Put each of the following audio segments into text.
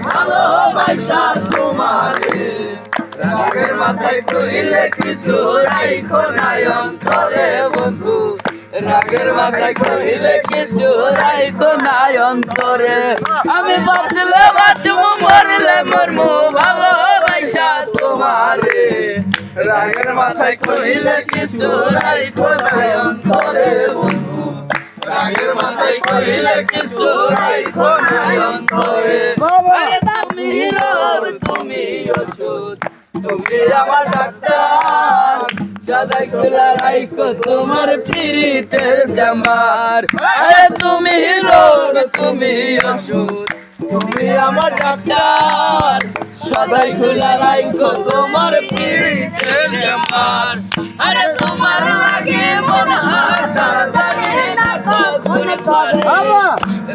ভালোবাসা তোমারে রাগের মাথায় কইলে কিছু রাইখো নাই অন্তরে বন্ধু রাগের মাথায় কইলে কিছু রাইখো নাই অন্তরে আমি বাঁচলে বাঁচবো মরলে মরমু ভালোবাসা তোমারে রাগের মাথায় কইলে কিছু রাইখো নাই অন্তরে বন্ধু রাগের মাথায় কইলে কিছু রাইখো নাই অন্তরে তুমি রোগ তুমি ওষুধ তুমি আমার ডাক্তার সদাই খোলা রাইখো তোমার পীড়িতের চেম্বার তুমি রোগ তুমি ওষুধ তুমি আমার ডাক্তার সদাই খোলা রাইখো তোমার পীড়িতের চেম্বার আরে তোমার লাগে মনে হয় তাড়াতাড়ি না কখন করে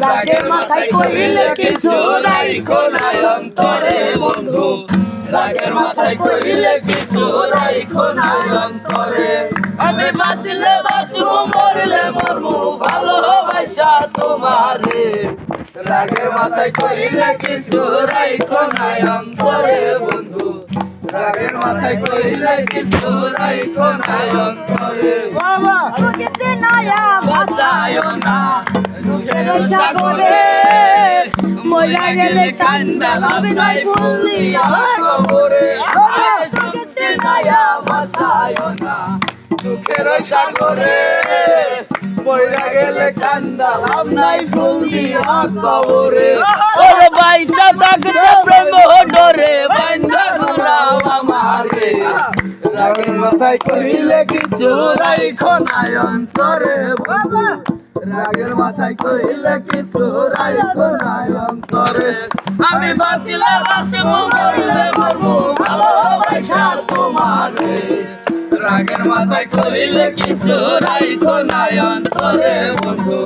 রাগের মাথায় কইলে কিছু রাইখো নাই অন্তরে বন্ধু রাগের মাথায় কইলে কিছু রাইখো নাই অন্তরে আমি বাঁচলে বাঁচবো মরলে মরমু ভালোবাসা তোমারে রাগের মাথায় কইলে কিছু রাইখো নাই অন্তরে বন্ধু রাগের মাথায় কইলে কিছু রাইখো নাই অন্তরে বাবা বুঝতে নায়া বাঁচায়ো না দুঃখের সাগরে মইরা গেলে কান্দা লাভ নাই ফুল দিয়া কবরে বুঝতে নায়া বাঁচায়ো না দুঃখের সাগরে মইরা গেলে কান্দা লাভ নাই ফুল দিয়া কবরে ওরে বাইচা থাকতে প্রেম ডরে বান্ধা গুলাম আমারে রাগের মাথায় কইলে কিছু রাইখো নাই অন্তরে বাবা রাগের মাথায় কইলে কিছু রাইখো নাই অন্তরে আমি বাঁচলে বাঁচবো মরলে মরবো ভালোবাসা তোমারে রাগের মাথায় কইলে কিছু রাইখো নাই অন্তরে বন্ধু